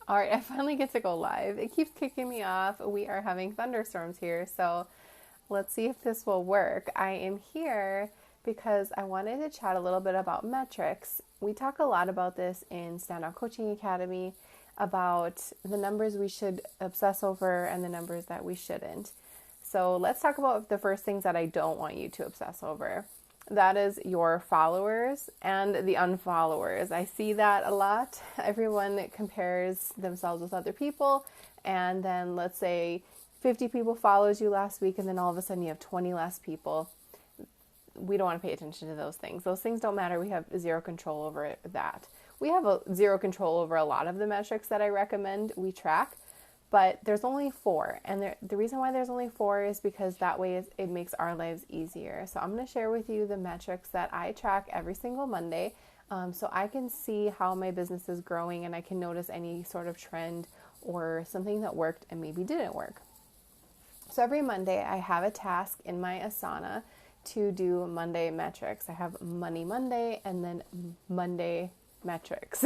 All right, I finally get to go live. It keeps kicking me off. We are having thunderstorms here, so let's see if this will work. I am here because I wanted to chat a little bit about metrics. We talk a lot about this in Standout Coaching Academy about the numbers we should obsess over and the numbers that we shouldn't. So let's talk about the first things that I don't want you to obsess over. That is your followers and the unfollowers. I see that a lot. Everyone compares themselves with other people, and then let's say 50 people follows you last week, and then all of a sudden you have 20 less people. We don't want to pay attention to those things. Those things don't matter. We have zero control over that. We have zero control over a lot of the metrics that I recommend we track, but there's only 4. And the reason why there's only 4 is because that way it makes our lives easier. So I'm going to share with you the metrics that I track every single Monday, so I can see how my business is growing and I can notice any sort of trend or something that worked and maybe didn't work. So every Monday I have a task in my Asana to do Monday metrics. I have Money Monday and then Monday metrics.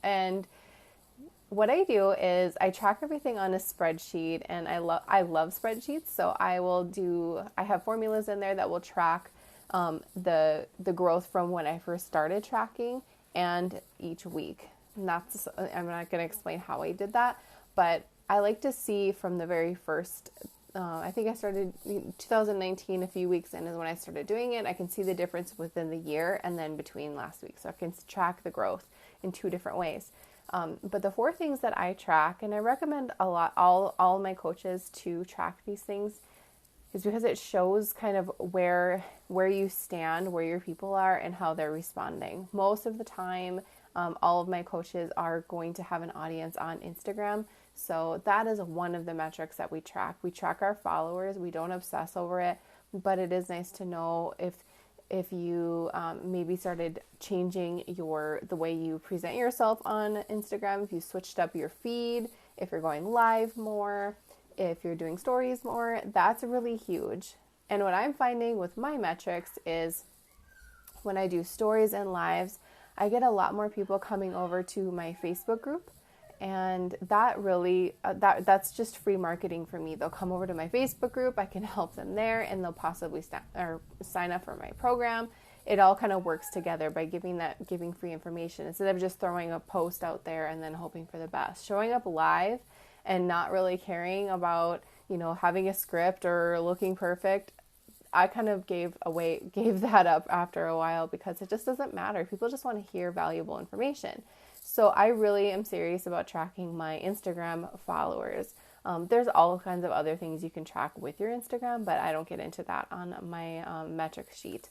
And what I do is I track everything on a spreadsheet, and I love spreadsheets. So I have formulas in there that will track the growth from when I first started tracking and each week. And I'm not going to explain how I did that, but I like to see from the very first. I think I started 2019, a few weeks in is when I started doing it. I can see the difference within the year and then between last week. So I can track the growth in 2 different ways. But the 4 things that I track, and I recommend a lot, all my coaches to track these things, is because it shows kind of where you stand, where your people are, and how they're responding. Most of the time, all of my coaches are going to have an audience on Instagram. So that is one of the metrics that we track. We track our followers. We don't obsess over it, but it is nice to know if you maybe started changing the way you present yourself on Instagram, if you switched up your feed, if you're going live more, if you're doing stories more. That's really huge. And what I'm finding with my metrics is when I do stories and lives, I get a lot more people coming over to my Facebook group. And that really, that's just free marketing for me. They'll come over to my Facebook group, I can help them there, and they'll possibly sign up for my program. It all kind of works together by giving free information instead of just throwing a post out there and then hoping for the best. Showing up live and not really caring about, having a script or looking perfect. I kind of gave that up after a while because it just doesn't matter. People just want to hear valuable information. So I really am serious about tracking my Instagram followers. There's all kinds of other things you can track with your Instagram, but I don't get into that on my metrics sheet.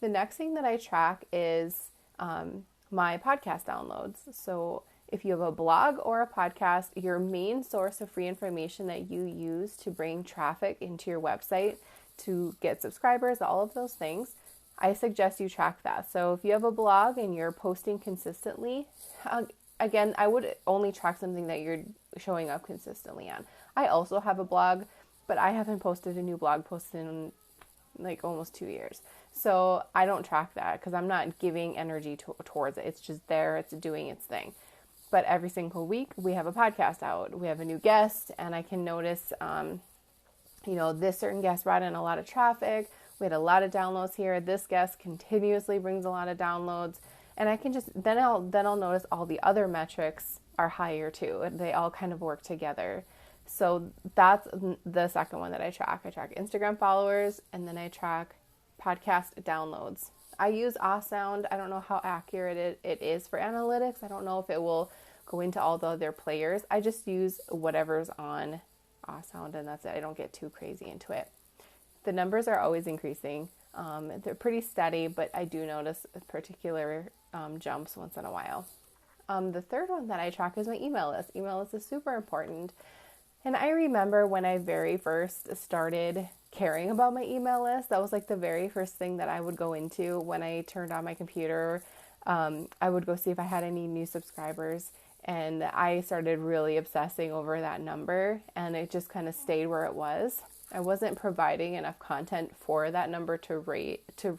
The next thing that I track is my podcast downloads. So if you have a blog or a podcast, your main source of free information that you use to bring traffic into your website, to get subscribers, all of those things, I suggest you track that. So if you have a blog and you're posting consistently, again, I would only track something that you're showing up consistently on. I also have a blog, but I haven't posted a new blog post in like almost 2 years. So I don't track that because I'm not giving energy towards it. It's just there. It's doing its thing. But every single week we have a podcast out. We have a new guest, and I can notice, this certain guest brought in a lot of traffic. We had a lot of downloads here. This guest continuously brings a lot of downloads. And I can then I'll notice all the other metrics are higher too. And they all kind of work together. So that's the second one that I track. I track Instagram followers, and then I track podcast downloads. I use Awesound. I don't know how accurate it is for analytics. I don't know if it will go into all the other players. I just use whatever's on Awesound, and that's it. I don't get too crazy into it. The numbers are always increasing. They're pretty steady, but I do notice particular jumps once in a while. The third one that I track is my email list. Email list is super important. And I remember when I very first started caring about my email list, that was like the very first thing that I would go into when I turned on my computer. I would go see if I had any new subscribers, and I started really obsessing over that number, and it just kind of stayed where it was. I wasn't providing enough content for that number to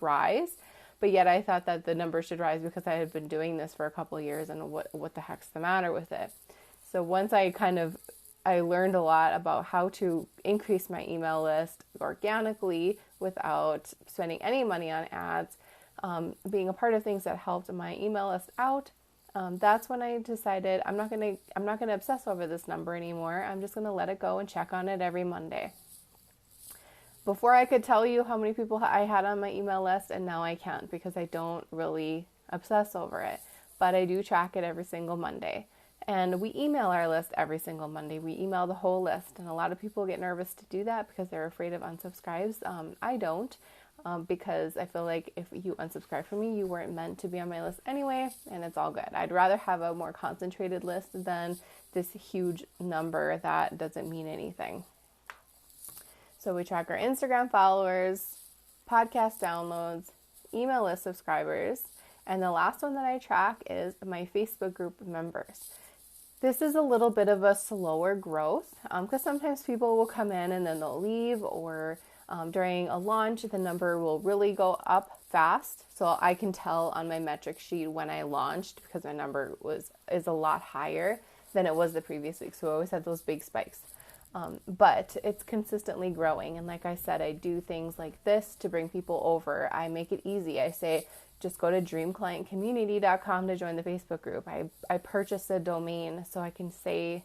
rise, but yet I thought that the number should rise because I had been doing this for a couple of years, and what the heck's the matter with it? So once I learned a lot about how to increase my email list organically without spending any money on ads, being a part of things that helped my email list out. That's when I decided I'm not gonna obsess over this number anymore. I'm just gonna let it go and check on it every Monday. Before I could tell you how many people I had on my email list, and now I can't because I don't really obsess over it. But I do track it every single Monday. And we email our list every single Monday. We email the whole list. And a lot of people get nervous to do that because they're afraid of unsubscribes. I don't, because I feel like if you unsubscribe from me, you weren't meant to be on my list anyway, and it's all good. I'd rather have a more concentrated list than this huge number that doesn't mean anything. So we track our Instagram followers, podcast downloads, email list subscribers, and the last one that I track is my Facebook group members. This is a little bit of a slower growth because sometimes people will come in and then they'll leave, or during a launch, the number will really go up fast. So I can tell on my metric sheet when I launched because my number is a lot higher than it was the previous week. So I always had those big spikes. But it's consistently growing. And like I said, I do things like this to bring people over. I make it easy. I say, just go to dreamclientcommunity.com to join the Facebook group. I purchased a domain so I can say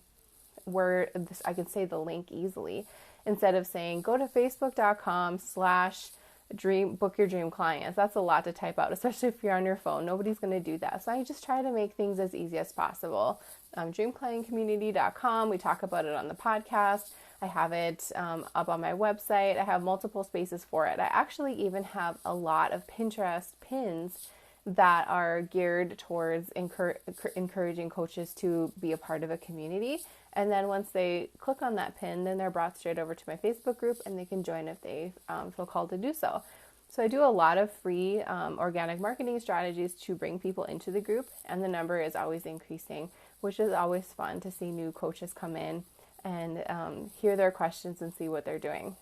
the link easily instead of saying go to facebook.com/book your dream clients. That's a lot to type out, especially if you're on your phone. Nobody's going to do that. So I just try to make things as easy as possible. Dreamclientcommunity.com. We talk about it on the podcast. I have it up on my website. I have multiple spaces for it. I actually even have a lot of Pinterest pins that are geared towards encouraging coaches to be a part of a community. And then once they click on that pin, then they're brought straight over to my Facebook group and they can join if they feel called to do so. So I do a lot of free organic marketing strategies to bring people into the group, and the number is always increasing, which is always fun to see new coaches come in and hear their questions and see what they're doing.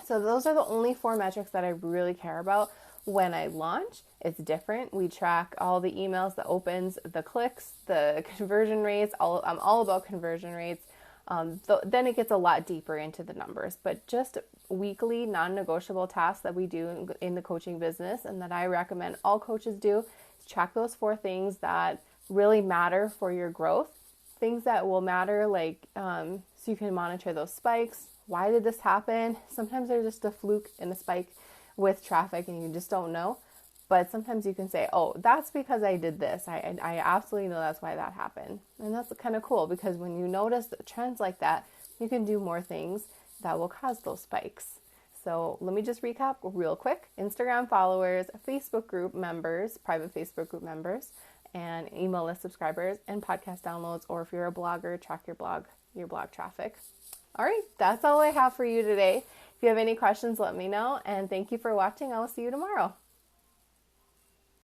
So those are the only 4 metrics that I really care about when I launch. It's different. We track all the emails, the opens, the clicks, the conversion rates. I'm all about conversion rates. Then it gets a lot deeper into the numbers, but just weekly non-negotiable tasks that we do in the coaching business and that I recommend all coaches do is track those 4 things that really matter for your growth. Things that will matter, like so you can monitor those spikes. Why did this happen? Sometimes there's just a fluke in a spike with traffic and you just don't know. But sometimes you can say, oh, that's because I did this. I absolutely know that's why that happened. And that's kind of cool because when you notice trends like that, you can do more things that will cause those spikes. So let me just recap real quick. Instagram followers, Facebook group members, private Facebook group members, and email list subscribers, and podcast downloads, or if you're a blogger, track your blog traffic. All right, that's all I have for you today. If you have any questions, let me know, and thank you for watching. I will see you tomorrow.